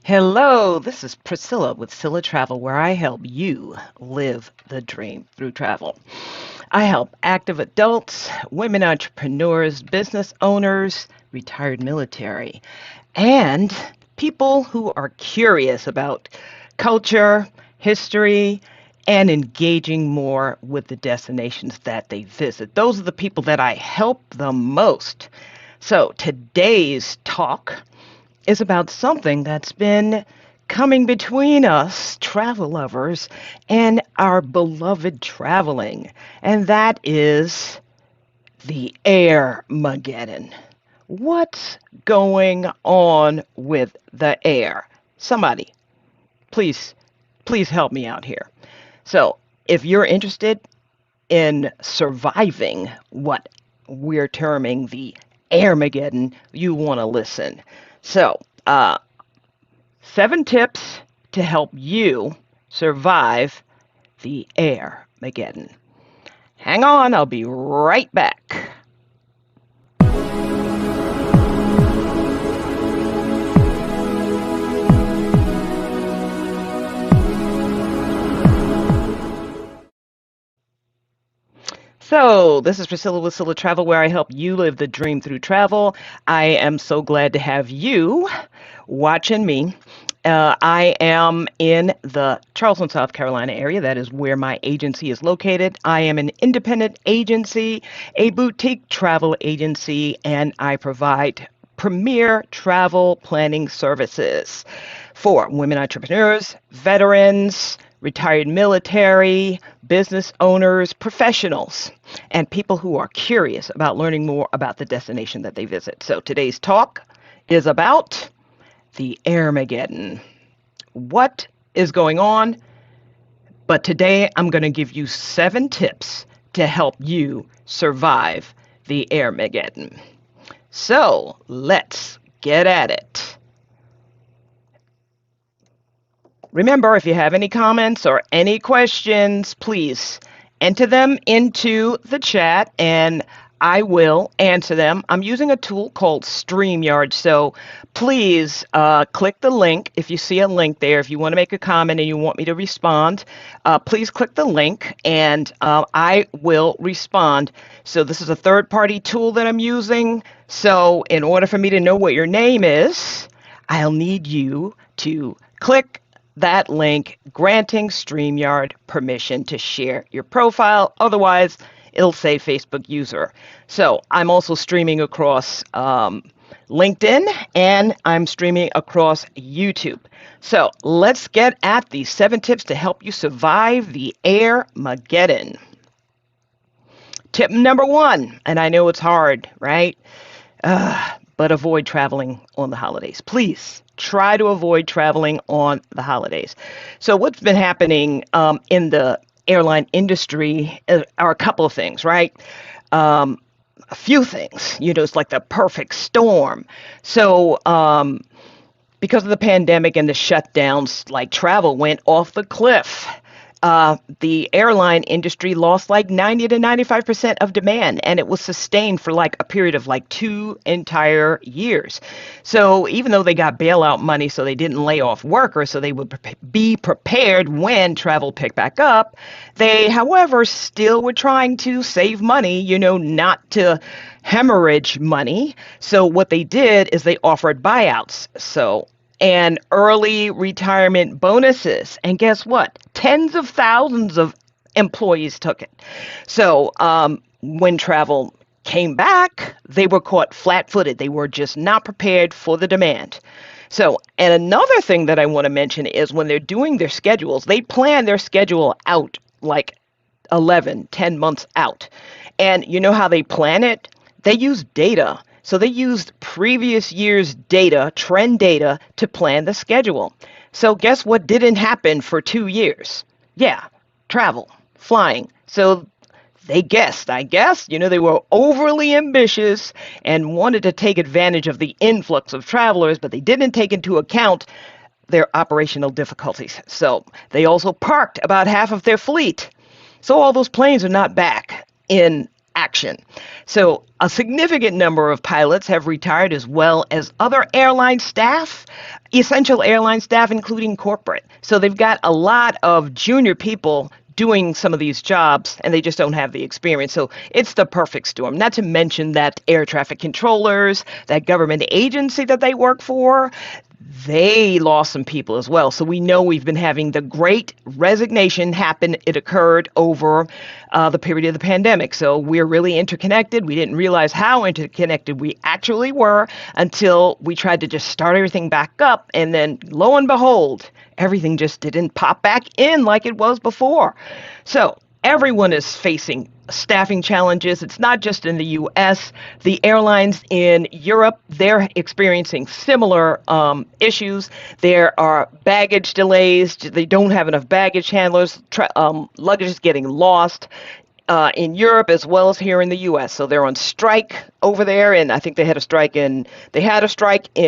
Hello, this is Priscilla with Scylla Travel, where I help you live the dream through travel. I help active adults, women entrepreneurs, business owners, retired military, and people who are curious about culture, history, and engaging more with the destinations that they visit. Those are the people that I help the most. So today's talk is about something that's been coming between us travel lovers and our beloved traveling, and that is the Air-Mageddon. What's going on with the air? Somebody, please, please help me out here. So, if you're interested in surviving what we're terming the Air-Mageddon, you want to listen. So, 7 tips to help you survive the Air-Mageddon. Hang on, I'll be right back. So, this is Priscilla with Scylla Travel, where I help you live the dream through travel. I am so glad to have you watching me. I am in the Charleston, South Carolina area. That is where my agency is located. I am an independent agency, a boutique travel agency, and I provide premier travel planning services for women entrepreneurs, veterans, retired military, business owners, professionals, and people who are curious about learning more about the destination that they visit. So today's talk is about the Air-Mageddon. What is going on? But today I'm going to give you 7 tips to help you survive the Air-Mageddon. So let's get at it. Remember, if you have any comments or any questions, please enter them into the chat and I will answer them. I'm using a tool called StreamYard, so please click the link. If you see a link there, if you want to make a comment and you want me to respond, please click the link and I will respond. So this is a third-party tool that I'm using. So in order for me to know what your name is, I'll need you to click that link granting StreamYard permission to share your profile. Otherwise, it'll say Facebook user. So I'm also streaming across LinkedIn and I'm streaming across YouTube. So let's get at these 7 tips to help you survive the Air-Mageddon. Tip number 1, and I know it's hard, right? But avoid traveling on the holidays. Please try to avoid traveling on the holidays. So what's been happening in the airline industry are a couple of things, right? A few things, it's like the perfect storm. So because of the pandemic and the shutdowns, like travel went off the cliff. The airline industry lost like 90 to 95% of demand, and it was sustained for like a period of like 2 entire years. So even though they got bailout money, so they didn't lay off workers, so they would be prepared when travel picked back up, they, however, still were trying to save money, not to hemorrhage money. So what they did is they offered buyouts. And early retirement bonuses. And guess what? Tens of thousands of employees took it. So when travel came back, they were caught flat-footed. They were just not prepared for the demand. So, and another thing that I want to mention is when they're doing their schedules, they plan their schedule out like 10 months out. And you know how they plan it? They use data. So they used previous year's data, trend data, to plan the schedule. So guess what didn't happen for 2 years? Yeah, travel, flying. So they guessed, I guess. They were overly ambitious and wanted to take advantage of the influx of travelers, but they didn't take into account their operational difficulties. So they also parked about half of their fleet. So all those planes are not back in action. So a significant number of pilots have retired, as well as other airline staff, essential airline staff, including corporate. So they've got a lot of junior people doing some of these jobs, and they just don't have the experience. So it's the perfect storm. Not to mention that air traffic controllers, that government agency that they work for, they lost some people as well. So we know we've been having the great resignation happen. It occurred over the period of the pandemic. So we're really interconnected. We didn't realize how interconnected we actually were until we tried to just start everything back up. And then lo and behold, everything just didn't pop back in like it was before. So everyone is facing staffing challenges. It's not just in the U.S. The airlines in Europe, they're experiencing similar issues. There are baggage delays. They don't have enough baggage handlers. Luggage is getting lost in Europe as well as here in the U.S. So they're on strike over there, and I think they had a strike in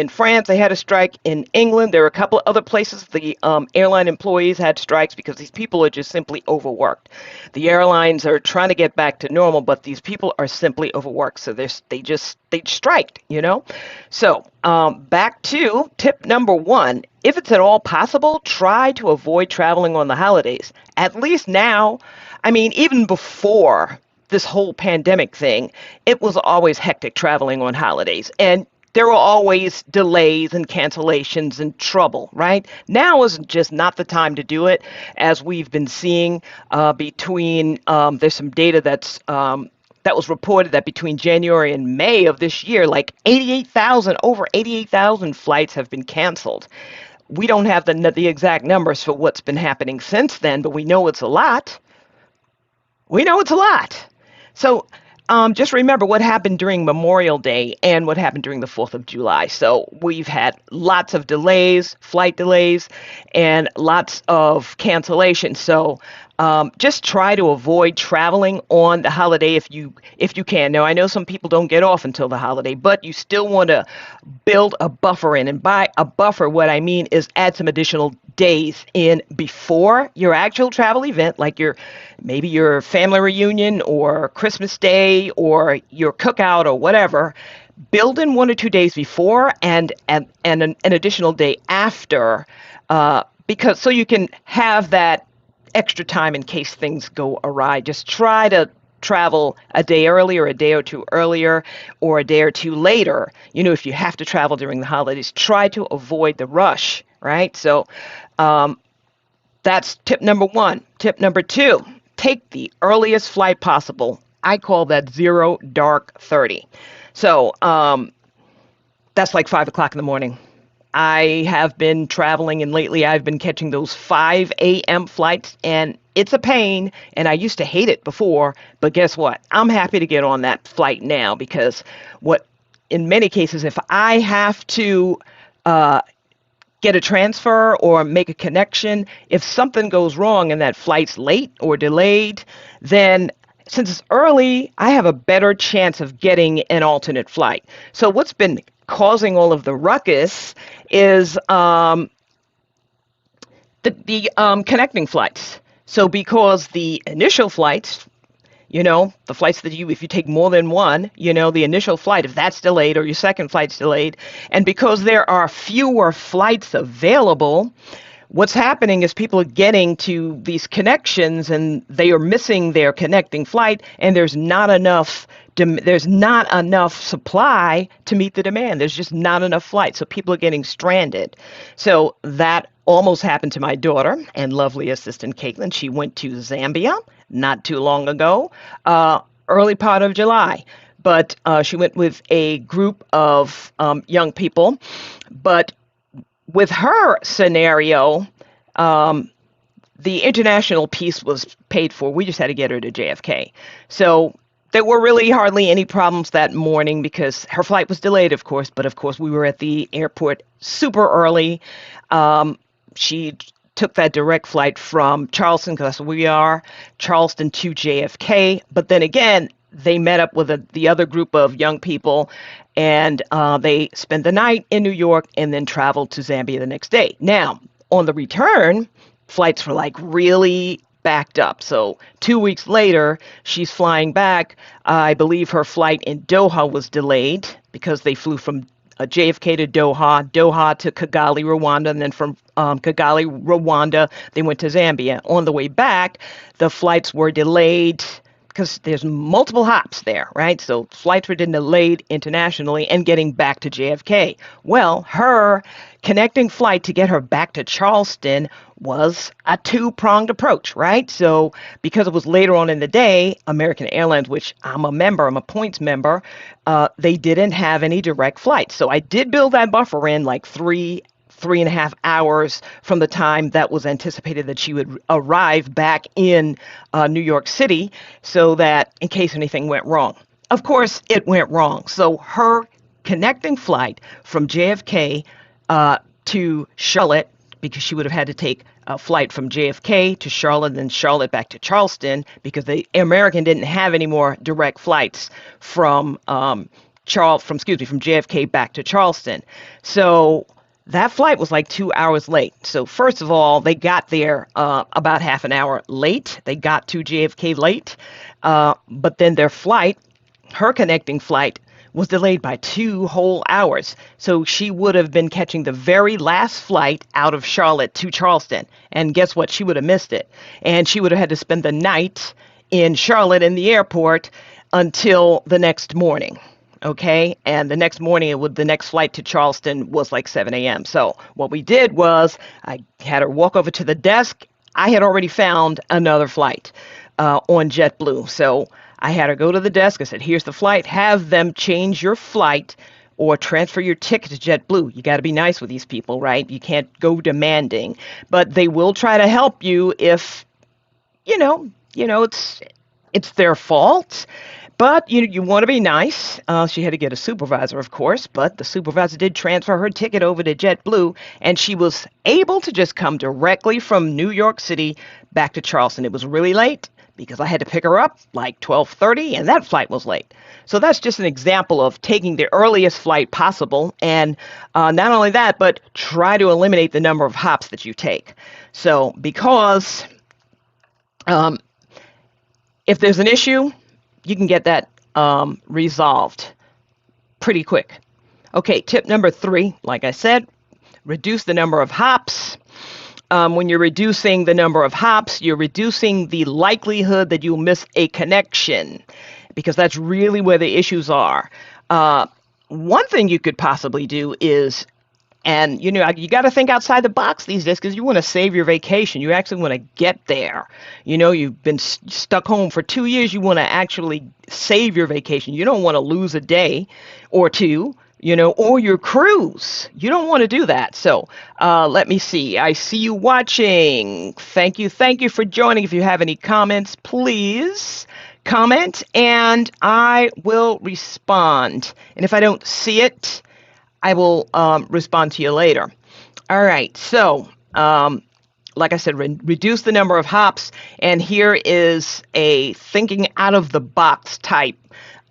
France. They had a strike in England. There were a couple of other places the airline employees had strikes because these people are just simply overworked. The airlines are trying to get back to normal, but these people are simply overworked. So they striked, you know. So back to tip number 1. If it's at all possible, try to avoid traveling on the holidays. At least now, I mean, even before this whole pandemic thing, it was always hectic traveling on holidays. And there were always delays and cancellations and trouble, right? Now is just not the time to do it, as we've been seeing there's some data that was reported that between January and May of this year, like over 88,000 flights have been canceled. We don't have the exact numbers for what's been happening since then, but we know it's a lot. So just remember what happened during Memorial Day and what happened during the 4th of July. So we've had lots of delays, flight delays, and lots of cancellations. So just try to avoid traveling on the holiday if you can. Now, I know some people don't get off until the holiday, but you still want to build a buffer in. And by a buffer, what I mean is add some additional days in before your actual travel event, like maybe your family reunion or Christmas Day or your cookout or whatever. Build in 1 or 2 days before and an additional day after, because so you can have that extra time in case things go awry. Just try to travel a day earlier, a day or two earlier, or a day or two later. You know, if you have to travel during the holidays, try to avoid the rush, right? So that's tip number 1. Tip number 2, take the earliest flight possible. I call that 0 dark 30. So that's like 5 o'clock in the morning. I have been traveling, and lately I've been catching those 5 a.m. flights, and it's a pain, and I used to hate it before, but guess what? I'm happy to get on that flight now, because in many cases, if I have to get a transfer or make a connection, if something goes wrong and that flight's late or delayed, then since it's early, I have a better chance of getting an alternate flight. So what's been causing all of the ruckus is the connecting flights. So because the initial flights, the flights if you take more than one, the initial flight, if that's delayed or your second flight's delayed, and because there are fewer flights available, what's happening is people are getting to these connections and they are missing their connecting flight, and there's not enough supply to meet the demand. There's just not enough flights, so people are getting stranded. So that almost happened to my daughter and lovely assistant Caitlin. She went to Zambia not too long ago, early part of July. But she went with a group of young people. But with her scenario, the international piece was paid for. We just had to get her to JFK. So there were really hardly any problems that morning because her flight was delayed, of course. But of course, we were at the airport super early. She took that direct flight from Charleston, because that's where we are, Charleston to JFK. But then again, they met up with the other group of young people, and they spent the night in New York and then traveled to Zambia the next day. Now, on the return, flights were like really backed up. So 2 weeks later, she's flying back. I believe her flight in Doha was delayed because they flew from JFK to Doha, Doha to Kigali, Rwanda, and then from Kigali, Rwanda, they went to Zambia. On the way back, the flights were delayed because there's multiple hops there, right? So flights were delayed internationally and getting back to JFK. Well, her connecting flight to get her back to Charleston was a two-pronged approach, right? So because it was later on in the day, American Airlines, which I'm a points member, they didn't have any direct flights. So I did build that buffer in like 3.5 hours from the time that was anticipated that she would arrive back in New York City, so that in case anything went wrong. Of course, it went wrong. So her connecting flight from JFK to Charlotte, because she would have had to take a flight from JFK to Charlotte, then Charlotte back to Charleston, because the American didn't have any more direct flights from JFK back to Charleston. So that flight was like 2 hours late. So first of all, they got there about half an hour late. They got to JFK late, but then their flight, her connecting flight, was delayed by 2 whole hours. So she would have been catching the very last flight out of Charlotte to Charleston. And guess what? She would have missed it. And she would have had to spend the night in Charlotte in the airport until the next morning. Okay, and the next morning, the next flight to Charleston was like 7 a.m. So what we did was I had her walk over to the desk. I had already found another flight on JetBlue. So I had her go to the desk. I said, here's the flight. Have them change your flight or transfer your ticket to JetBlue. You got to be nice with these people, right? You can't go demanding. But they will try to help you if, it's their fault. But you want to be nice. She had to get a supervisor, of course, but the supervisor did transfer her ticket over to JetBlue, and she was able to just come directly from New York City back to Charleston. It was really late because I had to pick her up like 12:30, and that flight was late. So that's just an example of taking the earliest flight possible, and not only that, but try to eliminate the number of hops that you take. So because if there's an issue, you can get that resolved pretty quick. Okay, tip number 3, like I said, reduce the number of hops. When you're reducing the number of hops, you're reducing the likelihood that you'll miss a connection, because that's really where the issues are. One thing you could possibly do is, and you got to think outside the box these days, because you want to save your vacation. You actually want to get there. You've been stuck home for 2 years. You want to actually save your vacation. You don't want to lose a day or two, or your cruise. You don't want to do that. So let me see. I see you watching. Thank you for joining. If you have any comments, please comment and I will respond. And if I don't see it, I will respond to you later. All right, so like I said, reduce the number of hops, and here is a thinking out of the box type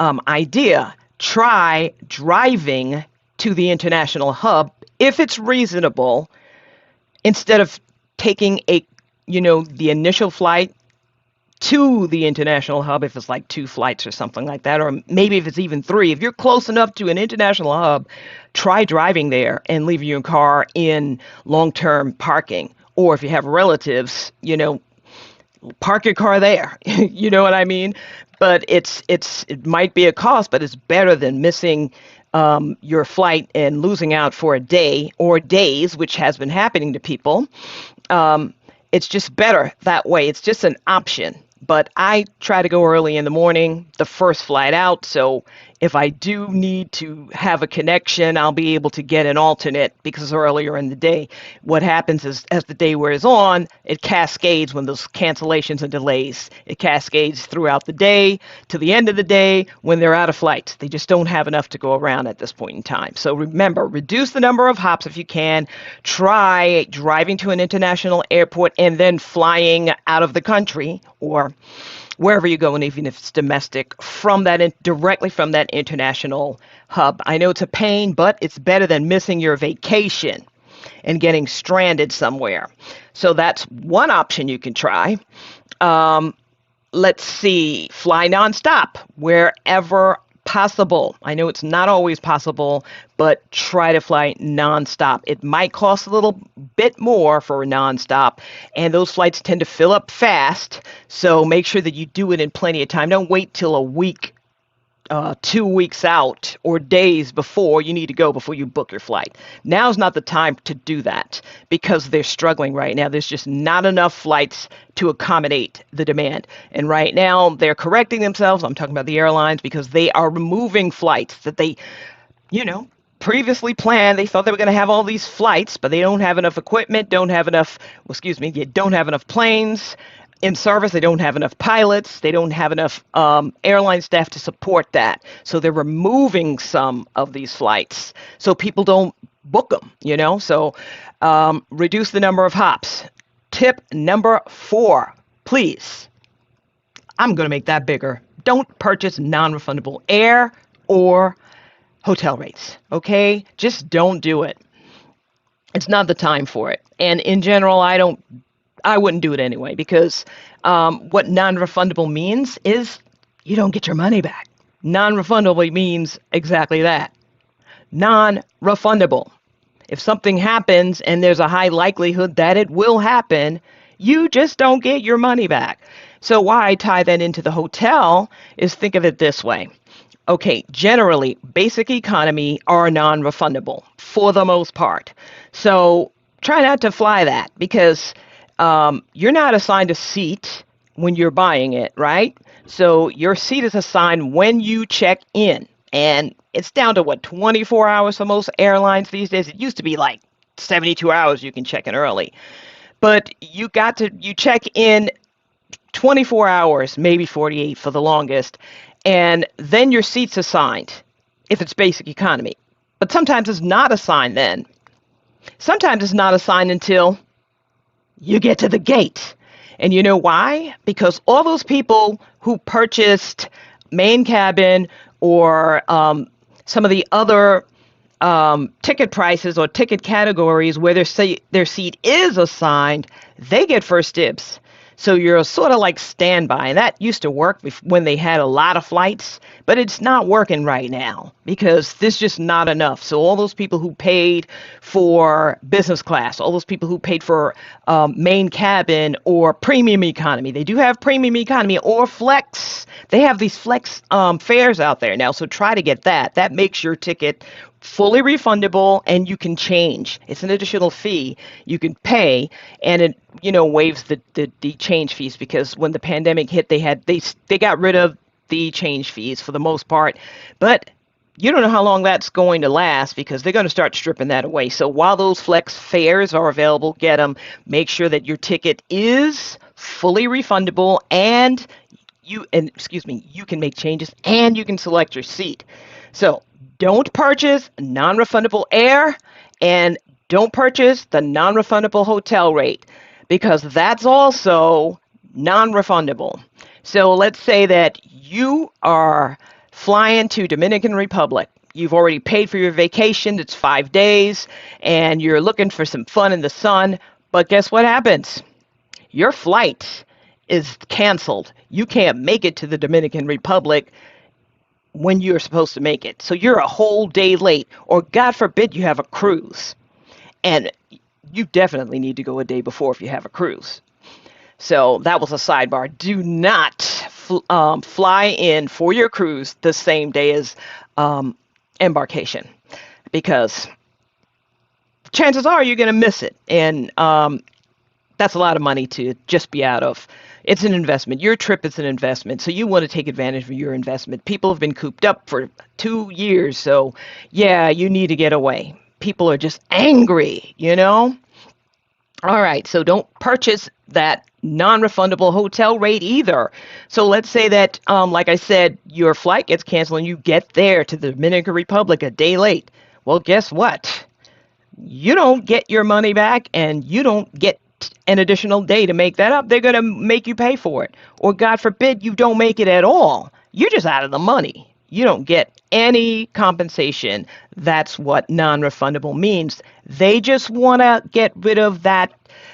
idea. Try driving to the international hub if it's reasonable, instead of taking the initial flight to the international hub, if it's like 2 flights or something like that, or maybe if it's even 3. If you're close enough to an international hub, try driving there and leaving your car in long-term parking. Or if you have relatives, park your car there. You know what I mean? But it might be a cost, but it's better than missing your flight and losing out for a day or days, which has been happening to people. It's just better that way. It's just an option. But I try to go early in the morning, the first flight out. So if I do need to have a connection, I'll be able to get an alternate, because earlier in the day, what happens is as the day wears on, it cascades when those cancellations and delays. It cascades throughout the day to the end of the day when they're out of flights. They just don't have enough to go around at this point in time. So remember, reduce the number of hops if you can. Try driving to an international airport and then flying out of the country or wherever you go, and even if it's domestic, directly from that international hub. I know it's a pain, but it's better than missing your vacation and getting stranded somewhere. So that's one option you can try. Um, let's see, fly nonstop wherever possible. I know it's not always possible, but try to fly nonstop. It might cost a little bit more for a nonstop, and those flights tend to fill up fast. So make sure that you do it in plenty of time. Don't wait till a week 2 weeks out or days before you need to go before you book your flight. Now's not the time to do that because they're struggling right now. There's just not enough flights to accommodate the demand. And right now they're correcting themselves. I'm talking about the airlines because they are removing flights that they, you know, previously planned. They thought they were going to have all these flights, but they don't have enough equipment, don't have enough, well, excuse me, you don't have enough planes in service. They don't have enough pilots. They don't have enough airline staff to support that. So they're removing some of these flights so people don't book them, you know? So reduce the number of hops. Tip number 4, please. I'm going to make that bigger. Don't purchase non-refundable air or hotel rates, okay? Just don't do it. It's not the time for it. And in general, I wouldn't do it anyway because what non-refundable means is you don't get your money back. Non-refundable means exactly that. Non-refundable. If something happens and there's a high likelihood that it will happen, you just don't get your money back. So why I tie that into the hotel is think of it this way. Okay, generally, basic economy are non-refundable for the most part. So try not to fly that because you're not assigned a seat when you're buying it, right? So your seat is assigned when you check in. And it's down to 24 hours for most airlines these days. It used to be like 72 hours you can check in early. But you check in 24 hours, maybe 48 for the longest, and then your seat's assigned if it's basic economy. But sometimes it's not assigned then. Sometimes it's not assigned until you get to the gate. And you know why? Because all those people who purchased main cabin or some of the other ticket prices or ticket categories where their seat is assigned, they get first dibs. So you're sort of like standby. And that used to work when they had a lot of flights, but it's not working right now because there's just not enough. So all those people who paid for business class, all those people who paid for main cabin or premium economy, they do have premium economy or flex. They have these flex fares out there now. So try to get that. That makes your ticket fully refundable and you can change. It's an additional fee you can pay, and it waives the change fees because when the pandemic hit they got rid of the change fees for the most part, but you don't know how long that's going to last because they're going to start stripping that away. So while those flex fares are available, get them. Make sure that your ticket is fully refundable and you can make changes and you can select your seat. So don't purchase non-refundable air and don't purchase the non-refundable hotel rate because that's also non-refundable. So let's say that you are flying to Dominican Republic. You've already paid for your vacation. It's 5 days and you're looking for some fun in the sun. But guess what happens? Your flight is canceled. You can't make it to the Dominican Republic when you're supposed to make it. So you're a whole day late, or God forbid you have a cruise. And you definitely need to go a day before if you have a cruise. So that was a sidebar. Do not fly in for your cruise the same day as embarkation because chances are you're going to miss it. And that's a lot of money to just be out of. It's an investment. Your trip is an investment, so you want to take advantage of your investment. People have been cooped up for 2 years, so yeah, you need to get away. People are just angry, All right, so don't purchase that non-refundable hotel rate either. So let's say that, like I said, your flight gets canceled and you get there to the Dominican Republic a day late. Well, guess what? You don't get your money back and you don't get an additional day to make that up. They're going to make you pay for it. Or God forbid you don't make it at all. You're just out of the money. You don't get any compensation. That's what non-refundable means. They just want to get rid of that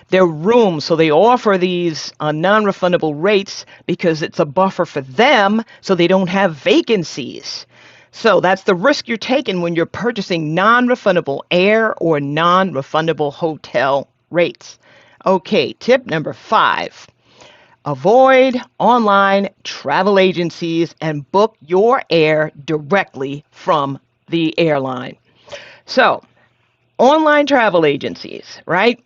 their rooms. So they offer these non-refundable rates because it's a buffer for them so they don't have vacancies. So that's the risk you're taking when you're purchasing non-refundable air or non-refundable hotel rates. Okay, tip number 5. Avoid online travel agencies and book your air directly from the airline. So, online travel agencies, right?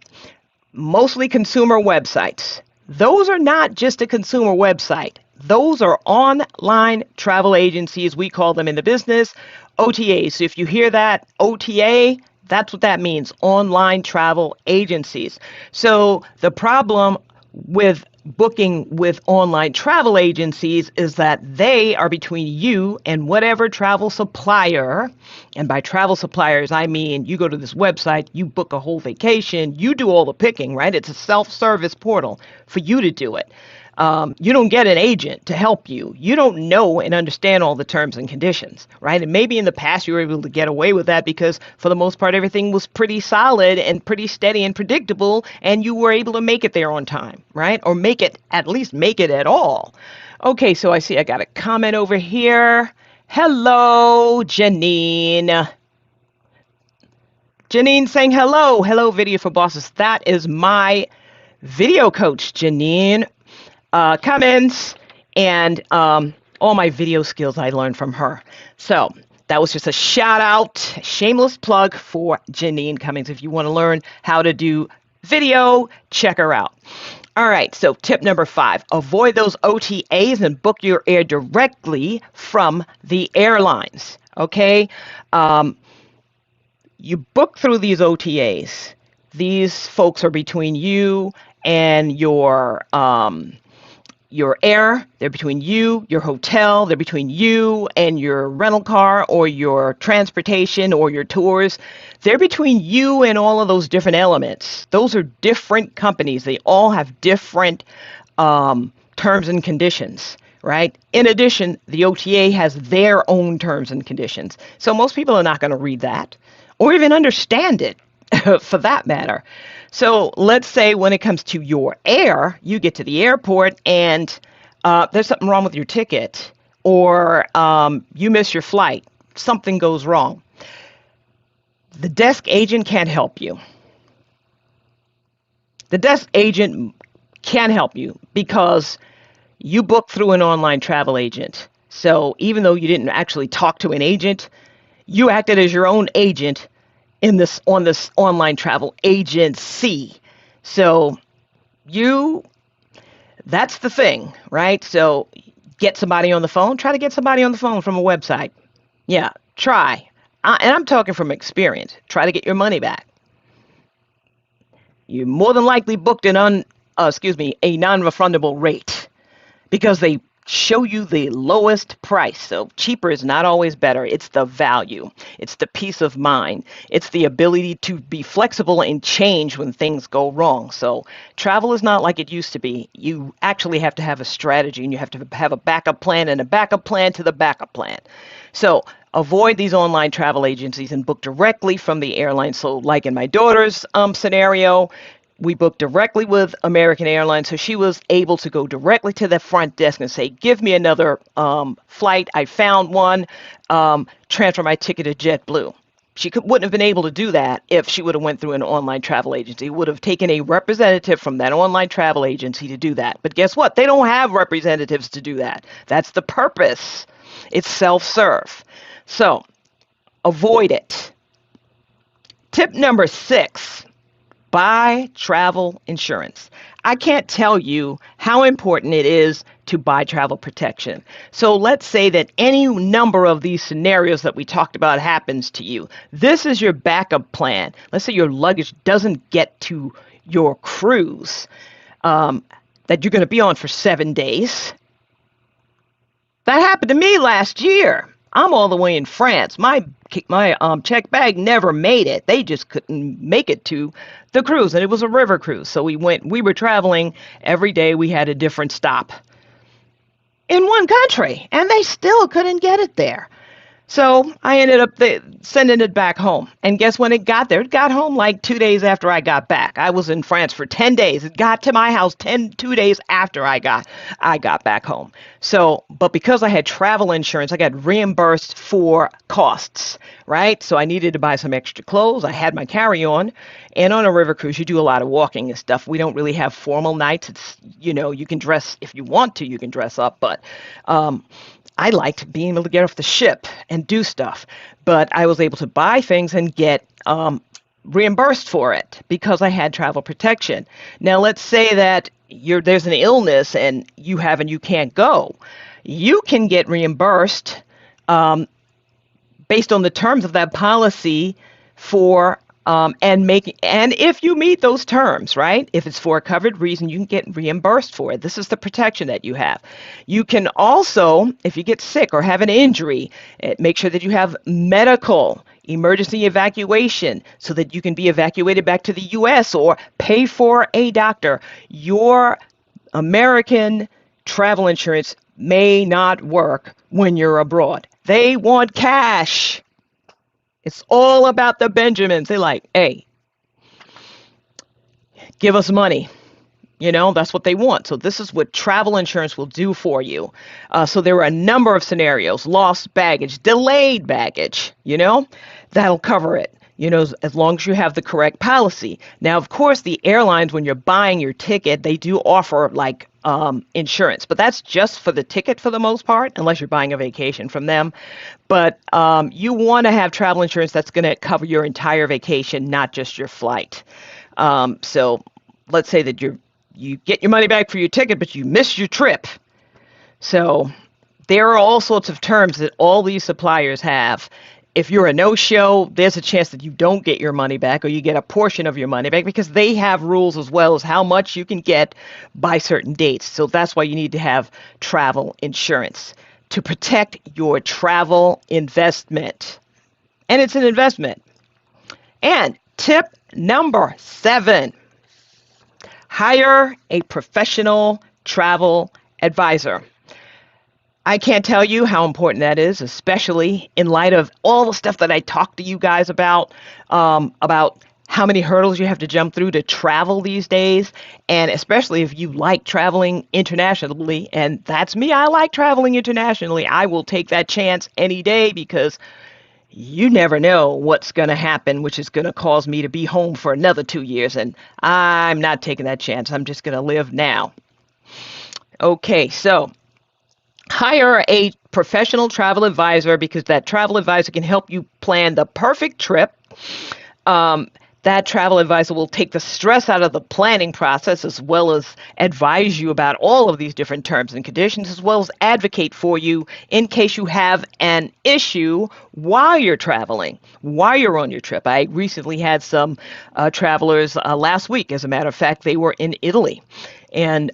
Mostly consumer websites. Those are not just a consumer website. Those are online travel agencies. We call them in the business OTAs. So if you hear that OTA, that's what that means, online travel agencies. So the problem with booking with online travel agencies is that they are between you and whatever travel supplier. And by travel suppliers, I mean you go to this website, you book a whole vacation, you do all the picking, right? It's a self-service portal for you to do it. You don't get an agent to help you. You don't know and understand all the terms and conditions, right? And maybe in the past you were able to get away with that because for the most part everything was pretty solid and pretty steady and predictable, and you were able to make it there on time, right? Or at least make it at all. Okay, so I see I got a comment over here. Hello, Janine. Janine saying hello. Hello, Video for Bosses. That is my video coach, Janine. Comments and all my video skills I learned from her. So that was just a shout out, shameless plug for Janine Cummings. If you want to learn how to do video, check her out. All right, so tip number 5, avoid those OTAs and book your air directly from the airlines, okay? You book through these OTAs. These folks are between you and your air, they're between you, your hotel, they're between you and your rental car or your transportation or your tours. They're between you and all of those different elements. Those are different companies. They all have different terms and conditions, right? In addition, the OTA has their own terms and conditions. So most people are not going to read that or even understand it for that matter. So let's say when it comes to your air, you get to the airport and there's something wrong with your ticket or you miss your flight. Something goes wrong. The desk agent can't help you. The desk agent can help you because you booked through an online travel agent. So even though you didn't actually talk to an agent, you acted as your own agent on this online travel agency. So that's the thing, right? So get somebody on the phone. Try to get somebody on the phone from a website. Yeah, try. And I'm talking from experience. Try to get your money back. You more than likely booked a non-refundable rate because they show you the lowest price. So cheaper is not always better. It's the value. It's the peace of mind. It's the ability to be flexible and change when things go wrong. So travel is not like it used to be. You actually have to have a strategy and you have to have a backup plan and a backup plan to the backup plan. So avoid these online travel agencies and book directly from the airline. So like in my daughter's scenario, we booked directly with American Airlines, so she was able to go directly to the front desk and say, give me another flight. I found one. Transfer my ticket to JetBlue. She wouldn't have been able to do that if she would have went through an online travel agency. It would have taken a representative from that online travel agency to do that. But guess what? They don't have representatives to do that. That's the purpose. It's self-serve. So avoid it. Tip number 6. Buy travel insurance. I can't tell you how important it is to buy travel protection. So let's say that any number of these scenarios that we talked about happens to you. This is your backup plan. Let's say your luggage doesn't get to your cruise that you're going to be on for 7 days. That happened to me last year. I'm all the way in France. My checked bag never made it. They just couldn't make it to the cruise, and it was a river cruise. So we were traveling every day. We had a different stop in one country, and they still couldn't get it there. So I ended up sending it back home. And guess when it got there? It got home like 2 days after I got back. I was in France for 10 days. It got to my house 2 days after I got back home. So, but because I had travel insurance, I got reimbursed for costs, right? So I needed to buy some extra clothes. I had my carry-on. And on a river cruise, you do a lot of walking and stuff. We don't really have formal nights. It's, you can dress if you want to, you can dress up, but I liked being able to get off the ship and do stuff, but I was able to buy things and get reimbursed for it because I had travel protection. Now, let's say that there's an illness and you can't go. You can get reimbursed based on the terms of that policy for and if you meet those terms, right? If it's for a covered reason, you can get reimbursed for it. This is the protection that you have. You can also, if you get sick or have an injury, make sure that you have medical emergency evacuation so that you can be evacuated back to the U.S. or pay for a doctor. Your American travel insurance may not work when you're abroad. They want cash. It's all about the Benjamins. They're like, hey, give us money. That's what they want. So this is what travel insurance will do for you. So there are a number of scenarios: lost baggage, delayed baggage, that'll cover it, as long as you have the correct policy. Now, of course, the airlines, when you're buying your ticket, they do offer insurance, but that's just for the ticket for the most part, unless you're buying a vacation from them. But you want to have travel insurance that's going to cover your entire vacation, not just your flight. So let's say that you get your money back for your ticket, but you miss your trip. So there are all sorts of terms that all these suppliers have. If you're a no-show, there's a chance that you don't get your money back or you get a portion of your money back because they have rules as well as how much you can get by certain dates. So that's why you need to have travel insurance to protect your travel investment. And it's an investment. And tip number 7, hire a professional travel advisor. I can't tell you how important that is, especially in light of all the stuff that I talked to you guys about how many hurdles you have to jump through to travel these days, and especially if you like traveling internationally, and that's me, I like traveling internationally. I will take that chance any day because you never know what's going to happen, which is going to cause me to be home for another 2 years, and I'm not taking that chance. I'm just going to live now. Okay, so hire a professional travel advisor because that travel advisor can help you plan the perfect trip. That travel advisor will take the stress out of the planning process as well as advise you about all of these different terms and conditions, as well as advocate for you in case you have an issue while you're traveling, while you're on your trip. I recently had some travelers last week. As a matter of fact, they were in Italy and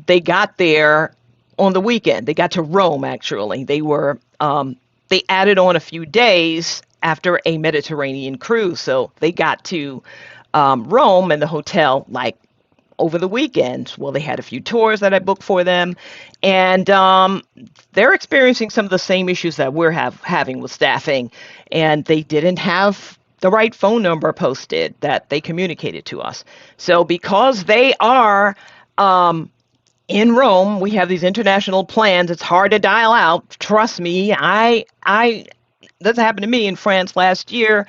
they got there on the weekend. They got to Rome, actually. They added on a few days after a Mediterranean cruise. So they got to Rome and the hotel over the weekend. Well, they had a few tours that I booked for them. And they're experiencing some of the same issues that we're having with staffing. And they didn't have the right phone number posted that they communicated to us. So because they are in Rome, we have these international plans. It's hard to dial out. Trust me, that's happened to me in France last year.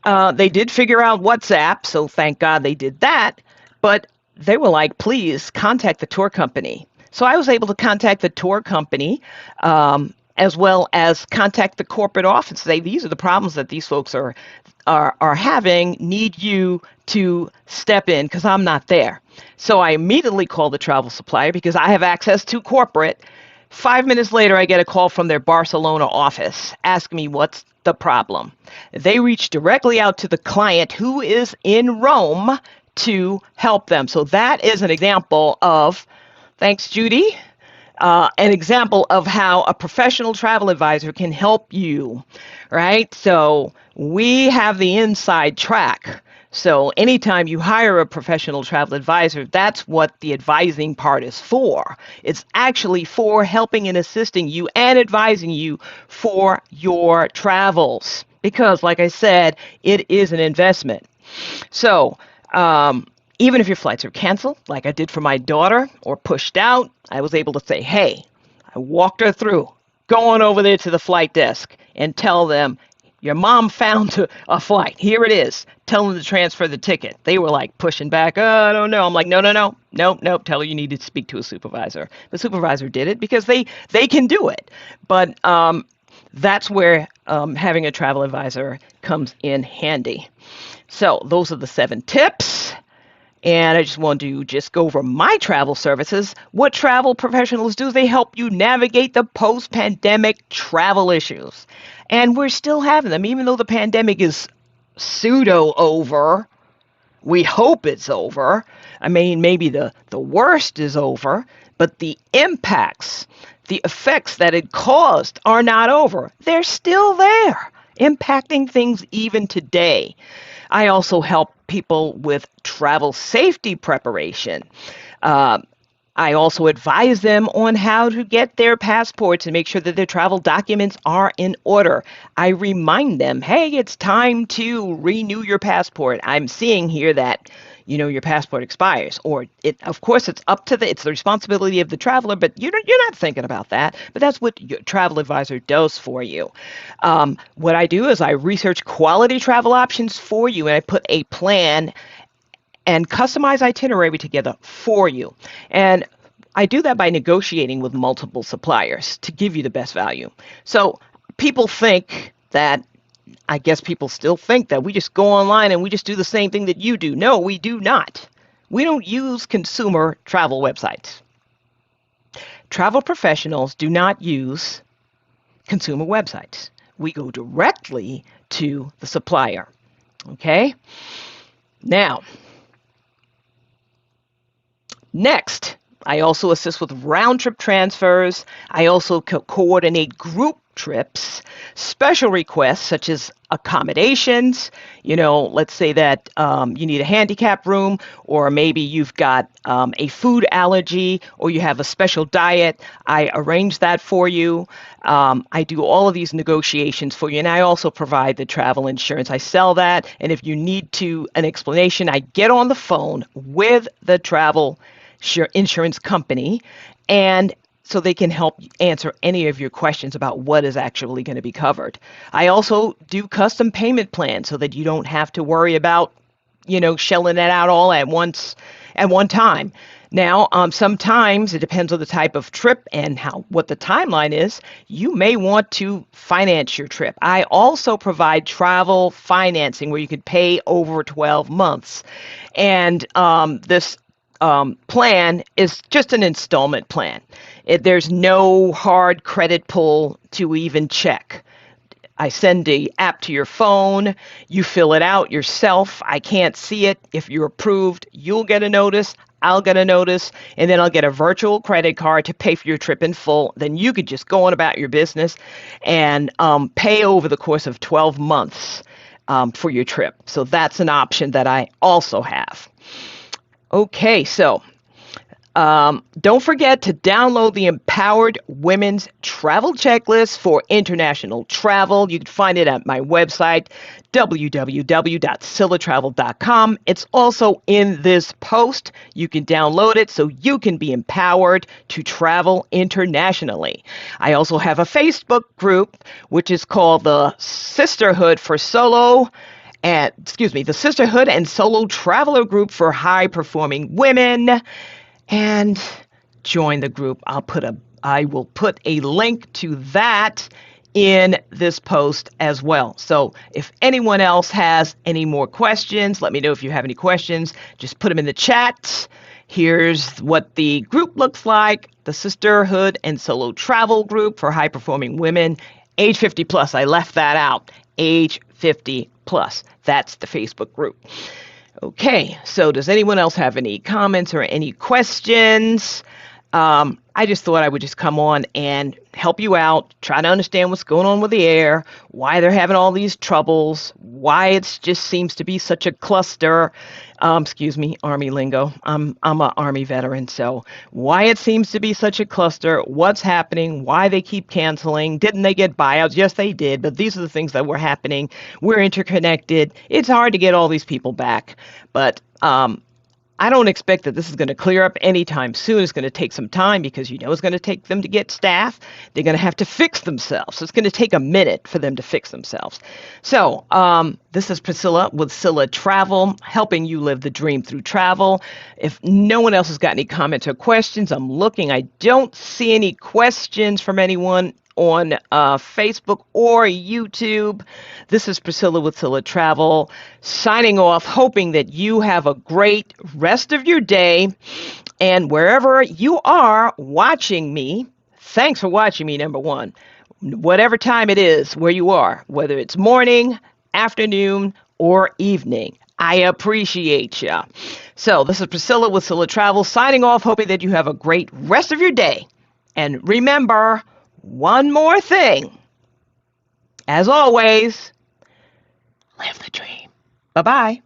They did figure out WhatsApp, so thank God they did that. But they were like, please contact the tour company. So I was able to contact the tour company as well as contact the corporate office. Say, these are the problems that these folks are having. Need you to step in because I'm not there. So I immediately called the travel supplier because I have access to corporate. 5 minutes later, I get a call from their Barcelona office asking me what's the problem. They reach directly out to the client who is in Rome to help them. So that is an example of, thanks, Judy, an example of how a professional travel advisor can help you, right? So we have the inside track. So anytime you hire a professional travel advisor, that's what the advising part is for. It's actually for helping and assisting you and advising you for your travels. Because, like I said, it is an investment. So, even if your flights are canceled, like I did for my daughter, or pushed out, I was able to say, hey, I walked her through. Go on over there to the flight desk and tell them, your mom found a flight. Here it is. Tell them to transfer the ticket. They were like pushing back. Oh, I don't know. I'm like, no. Tell her you need to speak to a supervisor. The supervisor did it because they can do it. But that's where having a travel advisor comes in handy. So those are the 7 tips. And I just want to go over my travel services. What travel professionals do is they help you navigate the post-pandemic travel issues. And we're still having them, even though the pandemic is pseudo over. We hope it's over. I mean, maybe the worst is over, but the impacts, the effects that it caused are not over. They're still there, impacting things even today. I also help people with travel safety preparation. I also advise them on how to get their passports and make sure that their travel documents are in order. I remind them, hey, it's time to renew your passport. I'm seeing here that, your passport expires. Or, of course, it's the responsibility of the traveler, but you're not thinking about that. But that's what your travel advisor does for you. What I do is I research quality travel options for you, and I put a plan and customize itinerary together for you. And I do that by negotiating with multiple suppliers to give you the best value. So people still think that we just go online and we just do the same thing that you do. No, we do not. We don't use consumer travel websites. Travel professionals do not use consumer websites. We go directly to the supplier. Okay? Now, next, I also assist with round-trip transfers. I also coordinate group trips, special requests such as accommodations. Let's say that you need a handicap room, or maybe you've got a food allergy, or you have a special diet. I arrange that for you. I do all of these negotiations for you, and I also provide the travel insurance. I sell that, and if you need an explanation, I get on the phone with the travel insurance company, and so they can help answer any of your questions about what is actually going to be covered. I also do custom payment plans so that you don't have to worry about, shelling it out all at once at one time. Now, sometimes it depends on the type of trip and what the timeline is. You may want to finance your trip. I also provide travel financing where you could pay over 12 months. And this plan is just an installment plan. There's no hard credit pull to even check. I send the app to your phone. You fill it out yourself. I can't see it. If you're approved, you'll get a notice. I'll get a notice, and then I'll get a virtual credit card to pay for your trip in full. Then you could just go on about your business and pay over the course of 12 months for your trip. So that's an option that I also have. Okay, so don't forget to download the Empowered Women's Travel Checklist for international travel. You can find it at my website, www.sillatravel.com. It's also in this post. You can download it so you can be empowered to travel internationally. I also have a Facebook group, which is called the Sisterhood and Solo Traveler Group for high-performing women. And join the group. I will put a link to that in this post as well. So if anyone else has any more questions, let me know if you have any questions. Just put them in the chat. Here's what the group looks like. The Sisterhood and Solo Travel Group for high-performing women, age 50 plus. I left that out. Age 50 plus. That's the Facebook group. Okay, so does anyone else have any comments or any questions? I just thought I would just come on and help you out, try to understand what's going on with the air, why they're having all these troubles, why it just seems to be such a cluster. Excuse me, Army lingo. I'm a Army veteran, so why it seems to be such a cluster, what's happening, why they keep canceling. Didn't they get buyouts? Yes, they did, but these are the things that were happening. We're interconnected. It's hard to get all these people back, but I don't expect that this is going to clear up anytime soon. It's going to take some time because it's going to take them to get staff. They're going to have to fix themselves. So it's going to take a minute for them to fix themselves. So this is Priscilla with Scylla Travel, helping you live the dream through travel. If no one else has got any comments or questions, I'm looking. I don't see any questions from anyone on Facebook or YouTube. This is Priscilla with Scylla Travel, signing off, hoping that you have a great rest of your day. And wherever you are watching me, thanks for watching me, number one. Whatever time it is where you are, whether it's morning, afternoon, or evening, I appreciate you. So this is Priscilla with Scylla Travel, signing off, hoping that you have a great rest of your day. And remember, one more thing. As always, live the dream. Bye-bye.